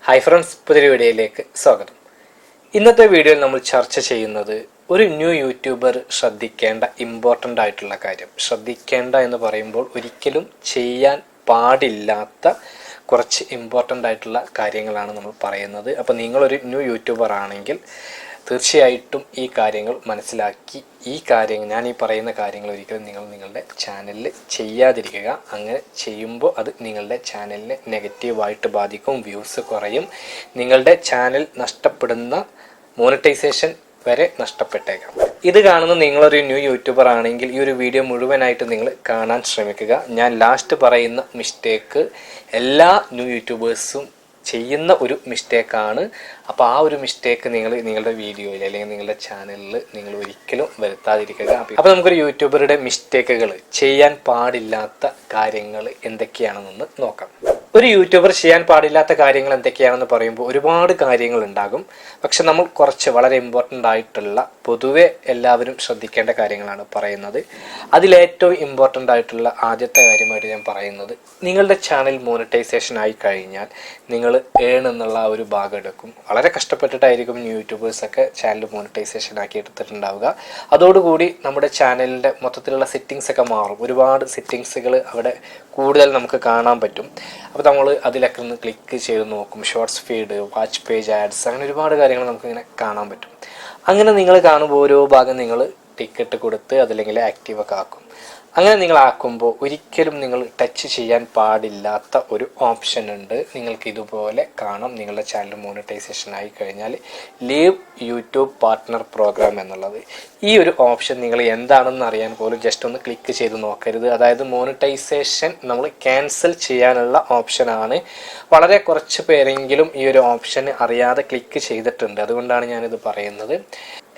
Hi friends, പുതിയൊരു വീഡിയോയിലേക്ക് സ്വാഗതം. ഇന്നത്തെ വീഡിയോയിൽ നമ്മൾ ചർച്ച ചെയ്യുന്നത് ഒരു ന്യൂ യൂട്യൂബർ ശ്രദ്ധിക്കേണ്ട ഇമ്പോർട്ടൻ്റ് ആയിട്ടുള്ള കാര്യം. ശ്രദ്ധിക്കേണ്ട എന്ന് പറയുമ്പോൾ ഒരിക്കലും ചെയ്യാൻ പാടില്ലാത്ത കുറച്ച് ഇമ്പോർട്ടൻ്റ് ആയിട്ടുള്ള കാര്യങ്ങളാണ് നമ്മൾ പറയുന്നത്. അപ്പോൾ നിങ്ങളൊരു ന്യൂ യൂട്യൂബർ ആണെങ്കിൽ തീർച്ചയായിട്ടും ഈ കാര്യങ്ങൾ മനസ്സിലാക്കി ഞാൻ ഈ പറയുന്ന കാര്യങ്ങൾ ഒരിക്കലും നിങ്ങളുടെ ചാനലിൽ ചെയ്യാതിരിക്കുക. അങ്ങനെ ചെയ്യുമ്പോൾ അത് നിങ്ങളുടെ ചാനലിനെ നെഗറ്റീവായിട്ട് ബാധിക്കും, വ്യൂസ് കുറയും, നിങ്ങളുടെ ചാനൽ നഷ്ടപ്പെടുന്ന മോണിറ്റൈസേഷൻ വരെ നഷ്ടപ്പെട്ടേക്കാം. ഇത് കാണുന്ന നിങ്ങളൊരു ന്യൂ യൂട്യൂബർ ആണെങ്കിൽ ഈ ഒരു വീഡിയോ മുഴുവനായിട്ട് നിങ്ങൾ കാണാൻ ശ്രമിക്കുക. ഞാൻ ലാസ്റ്റ് പറയുന്ന മിസ്റ്റേക്ക് എല്ലാ ന്യൂ യൂട്യൂബേഴ്സും ചെയ്യുന്ന ഒരു മിസ്റ്റേക്കാണ്. അപ്പോൾ ആ ഒരു മിസ്റ്റേക്ക് നിങ്ങളുടെ വീഡിയോയിൽ അല്ലെങ്കിൽ നിങ്ങളുടെ ചാനലിൽ നിങ്ങൾ ഒരിക്കലും വരുത്താതിരിക്കുക. അപ്പോൾ നമുക്കൊരു യൂട്യൂബറുടെ മിസ്റ്റേക്കുകൾ, ചെയ്യാൻ പാടില്ലാത്ത കാര്യങ്ങൾ എന്തൊക്കെയാണെന്ന് നോക്കാം. ഒരു യൂട്യൂബർ ചെയ്യാൻ പാടില്ലാത്ത കാര്യങ്ങൾ എന്തൊക്കെയാണെന്ന് പറയുമ്പോൾ ഒരുപാട് കാര്യങ്ങൾ ഉണ്ടാകും. പക്ഷെ നമ്മൾ കുറച്ച് വളരെ ഇമ്പോർട്ടൻ്റ് ആയിട്ടുള്ള പൊതുവെ എല്ലാവരും ശ്രദ്ധിക്കേണ്ട കാര്യങ്ങളാണ് പറയുന്നത്. അതിലേറ്റവും ഇമ്പോർട്ടൻ്റ് ആയിട്ടുള്ള ആദ്യത്തെ കാര്യമായിട്ട് ഞാൻ പറയുന്നത്, നിങ്ങളുടെ ചാനൽ മോണിറ്റൈസേഷൻ ആയി കഴിഞ്ഞാൽ നിങ്ങൾ എന്നുള്ള ആ ഒരു ഭാഗം എടുക്കും. വളരെ കഷ്ടപ്പെട്ടിട്ടായിരിക്കും യൂട്യൂബേഴ്സൊക്കെ ചാനൽ മോണിറ്റൈസേഷൻ ആക്കി എടുത്തിട്ടുണ്ടാവുക. അതോടുകൂടി നമ്മുടെ ചാനലിൻ്റെ മൊത്തത്തിലുള്ള സെറ്റിങ്സ് ഒക്കെ മാറും. ഒരുപാട് സെറ്റിങ്സുകൾ അവിടെ കൂടുതൽ നമുക്ക് കാണാൻ പറ്റും. അപ്പോൾ നമ്മൾ അതിലൊക്കെ ഒന്ന് ക്ലിക്ക് ചെയ്ത് നോക്കും. Shorts feed, watch page, ads, അങ്ങനെ ഒരുപാട് കാര്യങ്ങൾ നമുക്കിങ്ങനെ കാണാൻ പറ്റും. അങ്ങനെ നിങ്ങൾ കാണുമ്പോൾ ഓരോ ഭാഗം നിങ്ങൾ ടിക്കറ്റ് കൊടുത്ത് അതല്ലെങ്കിൽ ആക്റ്റീവൊക്കെ ആക്കും. അങ്ങനെ നിങ്ങൾ ആക്കുമ്പോൾ ഒരിക്കലും നിങ്ങൾ ടച്ച് ചെയ്യാൻ പാടില്ലാത്ത ഒരു ഓപ്ഷൻ ഉണ്ട്. നിങ്ങൾക്ക് ഇതുപോലെ കാണാം. നിങ്ങളുടെ ചാനൽ മോണിറ്റൈസേഷൻ ആയി കഴിഞ്ഞാൽ ലീവ് യൂട്യൂബ് പാർട്ട്ണർ പ്രോഗ്രാം എന്നുള്ളത്. ഈ ഒരു ഓപ്ഷൻ നിങ്ങൾ എന്താണെന്ന് അറിയാൻ പോലും ജസ്റ്റ് ഒന്ന് ക്ലിക്ക് ചെയ്ത് നോക്കരുത്. അതായത് മോണിറ്റൈസേഷൻ നമ്മൾ ക്യാൻസൽ ചെയ്യാനുള്ള ഓപ്ഷനാണ്. വളരെ കുറച്ച് പേരെങ്കിലും ഈ ഒരു ഓപ്ഷൻ അറിയാതെ ക്ലിക്ക് ചെയ്തിട്ടുണ്ട്. അതുകൊണ്ടാണ് ഞാനിത് പറയുന്നത്.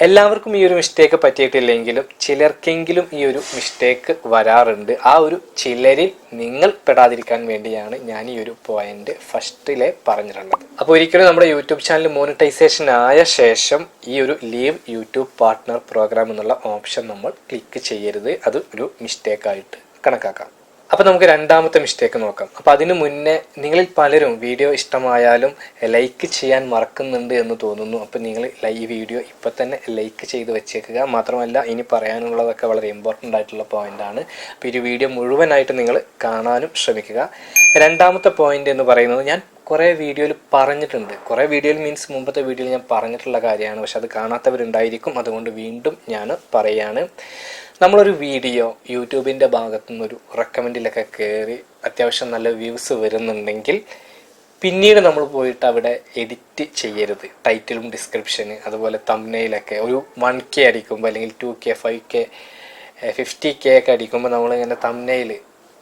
എല്ലാവർക്കും ഈ ഒരു മിസ്റ്റേക്ക് പറ്റിയിട്ടില്ലെങ്കിലും ചിലർക്കെങ്കിലും ഈ ഒരു മിസ്റ്റേക്ക് വരാറുണ്ട്. ആ ഒരു ചിലരിൽ നിങ്ങൾ പെടാതിരിക്കാൻ വേണ്ടിയാണ് ഞാൻ ഈ ഒരു പോയിന്റ് ഫസ്റ്റിലെ പറഞ്ഞിട്ടുള്ളത്. അപ്പോൾ ഒരിക്കലും നമ്മുടെ യൂട്യൂബ് ചാനൽ മോണിറ്റൈസേഷൻ ആയ ശേഷം ഈ ഒരു ലീവ് യൂട്യൂബ് പാർട്ട്ണർ പ്രോഗ്രാം എന്നുള്ള ഓപ്ഷൻ നമ്മൾ ക്ലിക്ക് ചെയ്യരുത്. അത് ഒരു മിസ്റ്റേക്കായിട്ട് കണക്കാക്കാം. അപ്പോൾ നമുക്ക് രണ്ടാമത്തെ മിസ്റ്റേക്ക് നോക്കാം. അപ്പോൾ അതിനു മുന്നേ നിങ്ങളിൽ പലരും വീഡിയോ ഇഷ്ടമായാലും ലൈക്ക് ചെയ്യാൻ മറക്കുന്നുണ്ട് എന്ന് തോന്നുന്നു. അപ്പോൾ നിങ്ങൾ ഈ വീഡിയോ ഇപ്പം തന്നെ ലൈക്ക് ചെയ്ത് വെച്ചേക്കുക. മാത്രമല്ല ഇനി പറയാനുള്ളതൊക്കെ വളരെ ഇമ്പോർട്ടൻ്റ് ആയിട്ടുള്ള പോയിൻ്റാണ്. അപ്പോൾ ഈ വീഡിയോ മുഴുവനായിട്ട് നിങ്ങൾ കാണാനും ശ്രമിക്കുക. രണ്ടാമത്തെ പോയിന്റ് എന്ന് പറയുന്നത്, ഞാൻ കുറേ വീഡിയോയിൽ പറഞ്ഞിട്ടുണ്ട്. കുറേ വീഡിയോയിൽ മീൻസ് മുമ്പത്തെ വീഡിയോയിൽ ഞാൻ പറഞ്ഞിട്ടുള്ള കാര്യമാണ്. പക്ഷെ അത് കാണാത്തവരുണ്ടായിരിക്കും. അതുകൊണ്ട് വീണ്ടും ഞാൻ പറയുകയാണ്. നമ്മളൊരു വീഡിയോ യൂട്യൂബിൻ്റെ ഭാഗത്തു നിന്നൊരു റെക്കമെൻഡിലൊക്കെ കയറി അത്യാവശ്യം നല്ല വ്യൂസ് വരുന്നുണ്ടെങ്കിൽ പിന്നീട് നമ്മൾ പോയിട്ട് അവിടെ എഡിറ്റ് ചെയ്യരുത്. ടൈറ്റിലും ഡിസ്ക്രിപ്ഷന് അതുപോലെ തംബ്നെയിലൊക്കെ ഒരു 1K അടിക്കുമ്പോൾ അല്ലെങ്കിൽ 2K, 5K, 50K ഒക്കെ അടിക്കുമ്പോൾ നമ്മളിങ്ങനെ തംബ്നെയിൽ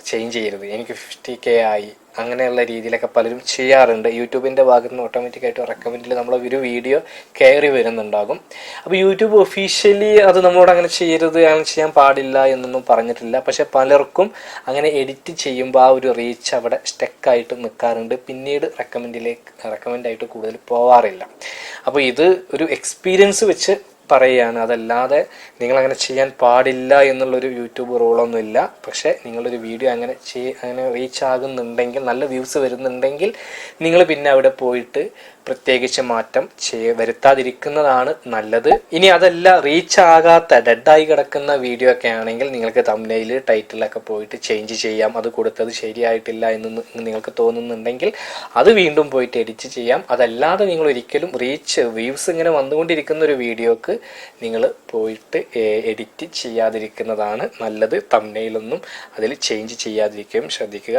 ചേഞ്ച് ചെയ്യരുത്. എനിക്ക് 50K ആയി അങ്ങനെയുള്ള രീതിയിലൊക്കെ പലരും ചെയ്യാറുണ്ട്. യൂട്യൂബിൻ്റെ ഭാഗത്ത് നിന്ന് ഓട്ടോമാറ്റിക്കായിട്ട് റെക്കമെൻഡിൽ നമ്മൾ ഒരു വീഡിയോ കയറി വരുന്നുണ്ടാകും. അപ്പോൾ യൂട്യൂബ് ഒഫീഷ്യലി അത് നമ്മളോട് അങ്ങനെ ചെയ്യരുത്, അങ്ങനെ ചെയ്യാൻ പാടില്ല എന്നൊന്നും പറഞ്ഞിട്ടില്ല. പക്ഷെ പലർക്കും എഡിറ്റ് ചെയ്യുമ്പോൾ ആ ഒരു റീച്ച് അവിടെ സ്റ്റക്കായിട്ട് നിൽക്കാറുണ്ട്. പിന്നീട് റെക്കമെൻഡായിട്ട് കൂടുതൽ പോവാറില്ല. അപ്പോൾ ഇത് ഒരു എക്സ്പീരിയൻസ് വെച്ച് പറയുകയാണ്. അതല്ലാതെ നിങ്ങളങ്ങനെ ചെയ്യാൻ പാടില്ല എന്നുള്ളൊരു യൂട്യൂബ് റൂളൊന്നുമില്ല. പക്ഷേ നിങ്ങളൊരു വീഡിയോ അങ്ങനെ റീച്ച് ആകുന്നുണ്ടെങ്കിൽ, നല്ല വ്യൂസ് വരുന്നുണ്ടെങ്കിൽ നിങ്ങൾ പിന്നെ അവിടെ പോയിട്ട് പ്രത്യേകിച്ച് മാറ്റം വരുത്താതിരിക്കുന്നതാണ് നല്ലത്. ഇനി അതല്ല, റീച്ച് ആകാത്ത ഡെഡായി കിടക്കുന്ന വീഡിയോ ഒക്കെ ആണെങ്കിൽ നിങ്ങൾക്ക് തംബ്നെയിൽ, ടൈറ്റിലൊക്കെ പോയിട്ട് ചേഞ്ച് ചെയ്യാം. അത് കൊടുത്തത് ശരിയായിട്ടില്ല എന്ന് നിങ്ങൾക്ക് തോന്നുന്നുണ്ടെങ്കിൽ അത് വീണ്ടും പോയിട്ട് എഡിറ്റ് ചെയ്യാം. അതല്ലാതെ നിങ്ങൾ ഒരിക്കലും വ്യൂസ് ഇങ്ങനെ വന്നുകൊണ്ടിരിക്കുന്ന ഒരു വീഡിയോക്ക് നിങ്ങൾ പോയിട്ട് എഡിറ്റ് ചെയ്യാതിരിക്കുന്നതാണ് നല്ലത്. തംബ്നെയിലൊന്നും അതിൽ ചേഞ്ച് ചെയ്യാതിരിക്കുകയും ശ്രദ്ധിക്കുക.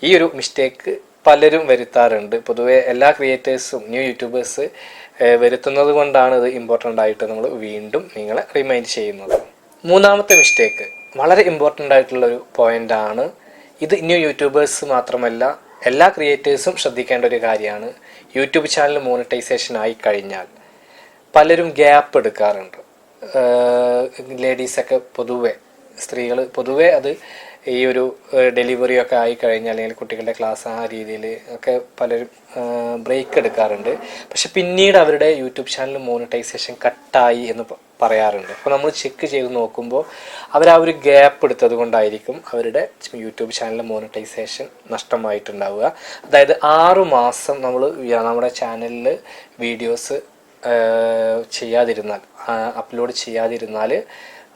ഈ ഒരു മിസ്റ്റേക്ക് പലരും വരുത്താറുണ്ട്. പൊതുവെ എല്ലാ ക്രിയേറ്റേഴ്സും ന്യൂ യൂട്യൂബേഴ്സ് വരുത്തുന്നത് കൊണ്ടാണ് ഇത് ഇമ്പോർട്ടൻ്റ് ആയിട്ട് നമ്മൾ വീണ്ടും നിങ്ങളെ റിമൈൻഡ് ചെയ്യുന്നത്. മൂന്നാമത്തെ മിസ്റ്റേക്ക് വളരെ ഇമ്പോർട്ടൻ്റ് ആയിട്ടുള്ളൊരു പോയിൻ്റാണ്. ഇത് ന്യൂ യൂട്യൂബേഴ്സ് മാത്രമല്ല എല്ലാ ക്രിയേറ്റേഴ്സും ശ്രദ്ധിക്കേണ്ട ഒരു കാര്യമാണ്. യൂട്യൂബ് ചാനൽ മോണിറ്റൈസേഷൻ ആയി കഴിഞ്ഞാൽ പലരും ഗ്യാപ്പ് എടുക്കാറുണ്ട്. ലേഡീസൊക്കെ സ്ത്രീകൾ പൊതുവെ അത് ഈ ഒരു ഡെലിവറി ഒക്കെ ആയിക്കഴിഞ്ഞാൽ അല്ലെങ്കിൽ കുട്ടികളുടെ ക്ലാസ് ആ രീതിയിൽ ഒക്കെ പലരും ബ്രേക്ക് എടുക്കാറുണ്ട്. പക്ഷെ പിന്നീട് അവരുടെ യൂട്യൂബ് ചാനൽ മോണിറ്റൈസേഷൻ കട്ടായി എന്ന് പറയാറുണ്ട്. അപ്പോൾ നമ്മൾ ചെക്ക് ചെയ്ത് നോക്കുമ്പോൾ അവർ ആ ഒരു ഗ്യാപ്പ് എടുത്തത് കൊണ്ടായിരിക്കും അവരുടെ യൂട്യൂബ് ചാനലിലെ മോണിറ്റൈസേഷൻ നഷ്ടമായിട്ടുണ്ടാവുക. അതായത് 6 മാസം നമ്മൾ നമ്മുടെ ചാനലിൽ വീഡിയോസ് ചെയ്യാതിരുന്നാൽ, അപ്ലോഡ് ചെയ്യാതിരുന്നാൽ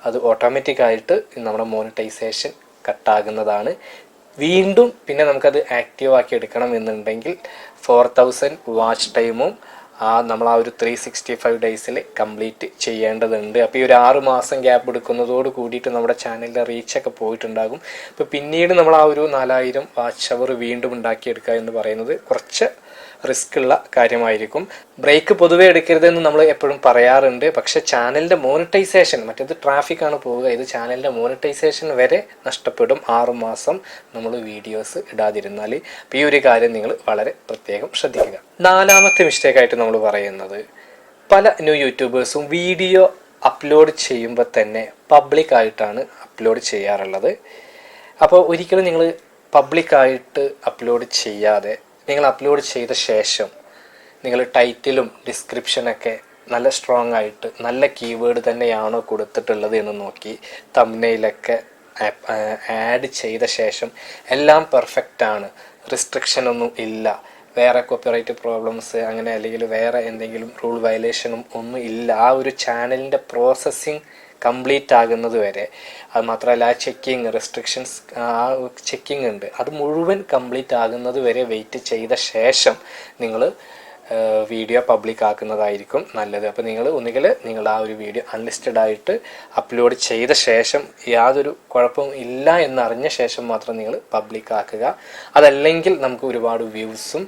അത് ഓട്ടോമാറ്റിക്കായിട്ട് നമ്മുടെ മോണിറ്റൈസേഷൻ കട്ടാകുന്നതാണ്. വീണ്ടും പിന്നെ നമുക്കത് ആക്റ്റീവ് ആക്കി എടുക്കണം എന്നുണ്ടെങ്കിൽ 4000 വാച്ച് ടൈമും നമ്മൾ ആ ഒരു 365 ഡേയ്സിൽ കംപ്ലീറ്റ് ചെയ്യേണ്ടതുണ്ട്. അപ്പോൾ ഈ ഒരു 6 മാസം ഗ്യാപ്പ് എടുക്കുന്നതോട് കൂടിയിട്ട് നമ്മുടെ ചാനലിൻ്റെ റീച്ചൊക്കെ പോയിട്ടുണ്ടാകും. അപ്പോൾ പിന്നീട് നമ്മൾ ആ ഒരു 4000 വാച്ച് അവർ വീണ്ടും ഉണ്ടാക്കിയെടുക്കുക എന്ന് പറയുന്നത് കുറച്ച് റിസ്ക് ഉള്ള കാര്യമായിരിക്കും. ബ്രേക്ക് പൊതുവേ എടുക്കരുതെന്ന് നമ്മൾ എപ്പോഴും പറയാറുണ്ട്. പക്ഷെ ചാനലിൻ്റെ മോണിറ്റൈസേഷൻ, മറ്റേത് ട്രാഫിക്കാണ് പോവുക, ഇത് ചാനലിൻ്റെ മോണിറ്റൈസേഷൻ വരെ നഷ്ടപ്പെടും 6 മാസം നമ്മൾ വീഡിയോസ് ഇടാതിരുന്നാൽ. അപ്പോൾ ഈ ഒരു കാര്യം നിങ്ങൾ വളരെ പ്രത്യേകം ശ്രദ്ധിക്കുക. 4ാമത്തെ മിസ്റ്റേക്കായിട്ട് നമ്മൾ പറയുന്നത്, പല ന്യൂ യൂട്യൂബേഴ്സും വീഡിയോ അപ്ലോഡ് ചെയ്യുമ്പോൾ തന്നെ പബ്ലിക്കായിട്ടാണ് അപ്ലോഡ് ചെയ്യാറുള്ളത്. അപ്പോൾ ഒരിക്കലും നിങ്ങൾ പബ്ലിക്കായിട്ട് അപ്ലോഡ് ചെയ്യാതെ നിങ്ങൾ അപ്ലോഡ് ചെയ്ത ശേഷം നിങ്ങൾ ടൈറ്റിലും ഡിസ്ക്രിപ്ഷനൊക്കെ നല്ല സ്ട്രോങ് ആയിട്ട് നല്ല കീവേഡ് തന്നെയാണോ കൊടുത്തിട്ടുള്ളത് എന്ന് നോക്കി തംബ്നെയിലൊക്കെ ആഡ് ചെയ്ത ശേഷം എല്ലാം പെർഫെക്റ്റ് ആണ്, റിസ്ട്രിക്ഷൻ ഒന്നും ഇല്ല, വേറെ കോപ്പിറൈറ്റ് പ്രോബ്ലംസ് അങ്ങനെ അല്ലെങ്കിൽ വേറെ എന്തെങ്കിലും റൂൾ വയലേഷനും ഒന്നും ഇല്ല, ആ ഒരു ചാനലിൻ്റെ പ്രോസസ്സിങ് കംപ്ലീറ്റ് ആകുന്നത് വരെ, അത് മാത്രമല്ല ആ ചെക്കിങ് റെസ്ട്രിക്ഷൻസ് ആ ചെക്കിങ് ഉണ്ട്, അത് മുഴുവൻ കംപ്ലീറ്റ് ആകുന്നത് വരെ വെയിറ്റ് ചെയ്ത ശേഷം നിങ്ങൾ വീഡിയോ പബ്ലിക് ആക്കുന്നതായിരിക്കും നല്ലത്. അപ്പോൾ നിങ്ങൾ ഒന്നുകിൽ നിങ്ങൾ ആ ഒരു വീഡിയോ അൺലിസ്റ്റഡ് ആയിട്ട് അപ്ലോഡ് ചെയ്ത ശേഷം യാതൊരു കുഴപ്പവും ഇല്ല എന്നറിഞ്ഞ ശേഷം മാത്രം നിങ്ങൾ പബ്ലിക് ആക്കുക. അതല്ലെങ്കിൽ നമുക്ക് ഒരുപാട് വ്യൂസും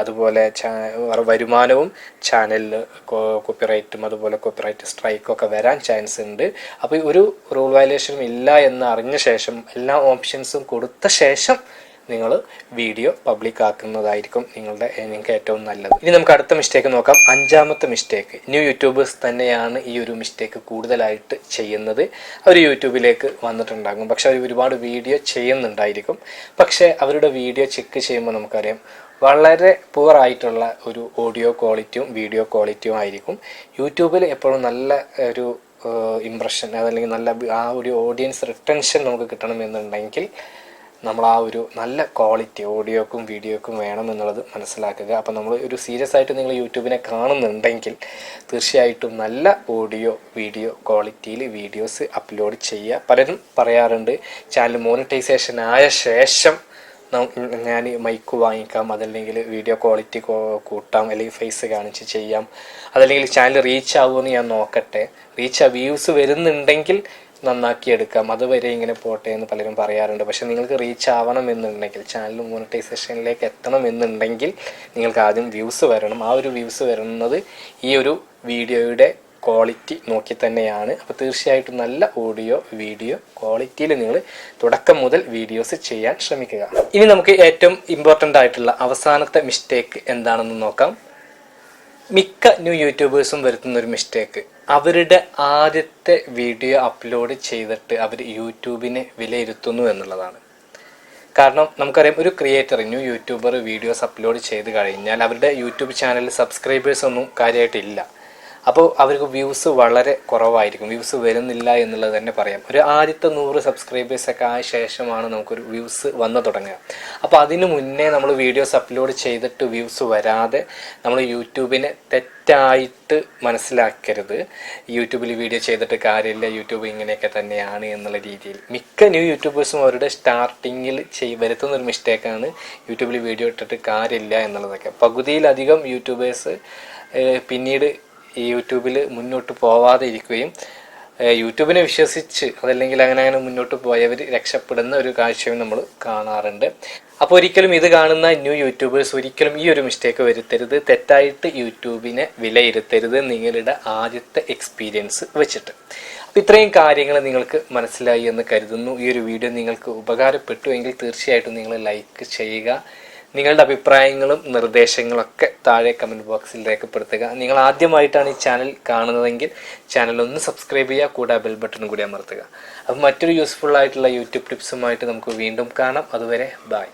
അതുപോലെ വരുമാനവും ചാനലിൽ കോപ്പിറൈറ്റും അതുപോലെ കോപ്പിറൈറ്റ് സ്ട്രൈക്കൊക്കെ വരാൻ ചാൻസ് ഉണ്ട്. അപ്പോൾ ഒരു റൂൾ വയലേഷനും ഇല്ല എന്ന് അറിഞ്ഞ ശേഷം എല്ലാ ഓപ്ഷൻസും കൊടുത്ത ശേഷം നിങ്ങൾ വീഡിയോ പബ്ലിക് ആക്കുന്നതായിരിക്കും നിങ്ങൾക്ക് ഏറ്റവും നല്ലത്. ഇനി നമുക്ക് അടുത്ത മിസ്റ്റേക്ക് നോക്കാം. 5ാമത്തെ മിസ്റ്റേക്ക്, ന്യൂ യൂട്യൂബേഴ്സ് തന്നെയാണ് ഈ ഒരു മിസ്റ്റേക്ക് കൂടുതലായിട്ട് ചെയ്യുന്നത്. അവർ യൂട്യൂബിലേക്ക് വന്നിട്ടുണ്ടാകും, പക്ഷെ അവർ ഒരുപാട് വീഡിയോ ചെയ്യുന്നുണ്ടായിരിക്കും. പക്ഷേ അവരുടെ വീഡിയോ ചെക്ക് ചെയ്യുമ്പോൾ നമുക്കറിയാം വളരെ പുവർ ആയിട്ടുള്ള ഒരു ഓഡിയോ ക്വാളിറ്റിയും വീഡിയോ ക്വാളിറ്റിയും ആയിരിക്കും. യൂട്യൂബിൽ എപ്പോഴും നല്ല ഒരു ഇംപ്രഷൻ അതല്ലെങ്കിൽ നല്ല ആ ഒരു ഓഡിയൻസ് റിട്ടൻഷൻ നമുക്ക് കിട്ടണമെന്നുണ്ടെങ്കിൽ നമ്മൾ ആ ഒരു നല്ല ക്വാളിറ്റി ഓഡിയോക്കും വീഡിയോക്കും വേണം എന്നുള്ളത് മനസ്സിലാക്കുക. അപ്പോൾ നമ്മൾ ഒരു സീരിയസ് ആയിട്ട് നിങ്ങൾ യൂട്യൂബിനെ കാണുന്നുണ്ടെങ്കിൽ തീർച്ചയായിട്ടും നല്ല ഓഡിയോ വീഡിയോ ക്വാളിറ്റിയിൽ വീഡിയോസ് അപ്ലോഡ് ചെയ്യുക. പലരും പറയാറുണ്ട് ചാനൽ മോണിറ്റൈസേഷൻ ആയ ശേഷം ഞാൻ മൈക്ക് വാങ്ങിക്കാം, അതല്ലെങ്കിൽ വീഡിയോ ക്വാളിറ്റി കൂട്ടാം, അല്ലെങ്കിൽ ഫേസ് കാണിച്ച് ചെയ്യാം, അതല്ലെങ്കിൽ ചാനൽ റീച്ച് ആവുമെന്ന് ഞാൻ നോക്കട്ടെ, വ്യൂസ് വരുന്നുണ്ടെങ്കിൽ നന്നാക്കി എടുക്കാം, അതുവരെ ഇങ്ങനെ പോട്ടെ എന്ന് പലരും പറയാറുണ്ട്. പക്ഷെ നിങ്ങൾക്ക് റീച്ച് ആവണം എന്നുണ്ടെങ്കിൽ, ചാനൽ മോണിറ്റൈസേഷനിലേക്ക് എത്തണം എന്നുണ്ടെങ്കിൽ നിങ്ങൾക്ക് ആദ്യം വ്യൂസ് വരണം. ആ ഒരു വ്യൂസ് വരുന്നത് ഈ ഒരു വീഡിയോയുടെ ക്വാളിറ്റി നോക്കി തന്നെയാണ്. അപ്പോൾ തീർച്ചയായിട്ടും നല്ല ഓഡിയോ വീഡിയോ ക്വാളിറ്റിയിൽ നിങ്ങൾ തുടക്കം മുതൽ വീഡിയോസ് ചെയ്യാൻ ശ്രമിക്കുക. ഇനി നമുക്ക് ഏറ്റവും ഇമ്പോർട്ടൻ്റ് ആയിട്ടുള്ള അവസാനത്തെ മിസ്റ്റേക്ക് എന്താണെന്ന് നോക്കാം. മിക്ക ന്യൂ യൂട്യൂബേഴ്സും വരുത്തുന്ന ഒരു മിസ്റ്റേക്ക്, അവരുടെ ആദ്യത്തെ വീഡിയോ അപ്ലോഡ് ചെയ്തിട്ട് അവർ യൂട്യൂബിനെ വിലയിരുത്തുന്നു എന്നുള്ളതാണ്. കാരണം നമുക്കറിയാം ഒരു creator new YouTuber videos upload ചെയ്ത് കഴിഞ്ഞാൽ അവരുടെ യൂട്യൂബ് ചാനലിൽ സബ്സ്ക്രൈബേഴ്സ് ഒന്നും കാര്യമായിട്ടില്ല. അപ്പോൾ അവർക്ക് വ്യൂസ് വളരെ കുറവായിരിക്കും, വ്യൂസ് വരുന്നില്ല എന്നുള്ളത് തന്നെ പറയാം. ഒരു ആദ്യത്തെ 100 സബ്സ്ക്രൈബേഴ്സൊക്കെ ആയ ശേഷമാണ് നമുക്കൊരു വ്യൂസ് വന്നു തുടങ്ങുക. അപ്പോൾ അതിനു മുന്നേ നമ്മൾ വീഡിയോസ് അപ്ലോഡ് ചെയ്തിട്ട് വ്യൂസ് വരാതെ നമ്മൾ യൂട്യൂബിനെ തെറ്റായിട്ട് മനസ്സിലാക്കരുത്. യൂട്യൂബിൽ വീഡിയോ ചെയ്തിട്ട് കാര്യമില്ല, യൂട്യൂബ് ഇങ്ങനെയൊക്കെ തന്നെയാണ് എന്നുള്ള രീതിയിൽ മിക്ക ന്യൂ യൂട്യൂബേഴ്സും അവരുടെ സ്റ്റാർട്ടിങ്ങിൽ വരുത്തുന്നൊരു മിസ്റ്റേക്കാണ് യൂട്യൂബിൽ വീഡിയോ ഇട്ടിട്ട് കാര്യമില്ല എന്നുള്ളതൊക്കെ. പകുതിയിലധികം യൂട്യൂബേഴ്സ് പിന്നീട് ഈ യൂട്യൂബിൽ മുന്നോട്ട് പോവാതെ ഇരിക്കുകയും യൂട്യൂബിനെ വിശ്വസിച്ച് അതല്ലെങ്കിൽ അങ്ങനെ മുന്നോട്ട് പോയവർ രക്ഷപ്പെടുന്ന ഒരു കാഴ്ചയും നമ്മൾ കാണാറുണ്ട്. അപ്പോൾ ഒരിക്കലും ഇത് കാണുന്ന ന്യൂ യൂട്യൂബേഴ്സ് ഒരിക്കലും ഈ ഒരു മിസ്റ്റേക്ക് വരുത്തരുത്. തെറ്റായിട്ട് യൂട്യൂബിനെ വിലയിരുത്തരുത് നിങ്ങളുടെ ആദ്യത്തെ എക്സ്പീരിയൻസ് വെച്ചിട്ട്. അപ്പോൾ ഇത്രയും കാര്യങ്ങൾ നിങ്ങൾക്ക് മനസ്സിലായി എന്ന് കരുതുന്നു. ഈ ഒരു വീഡിയോ നിങ്ങൾക്ക് ഉപകാരപ്പെട്ടു എങ്കിൽ തീർച്ചയായിട്ടും നിങ്ങൾ ലൈക്ക് ചെയ്യുക. നിങ്ങളുടെ അഭിപ്രായങ്ങളും നിർദ്ദേശങ്ങളൊക്കെ താഴെ കമൻറ്റ് ബോക്സിൽ രേഖപ്പെടുത്തുക. നിങ്ങൾ ആദ്യമായിട്ടാണ് ഈ ചാനൽ കാണുന്നതെങ്കിൽ ചാനൽ ഒന്ന് സബ്സ്ക്രൈബ് ചെയ്യുക, കൂടെ ബെൽ ബട്ടൺ കൂടി അമർത്തുക. അപ്പോൾ മറ്റൊരു യൂസ്ഫുൾ ആയിട്ടുള്ള യൂട്യൂബ് ടിപ്സുമായിട്ട് നമുക്ക് വീണ്ടും കാണാം. അതുവരെ ബൈ.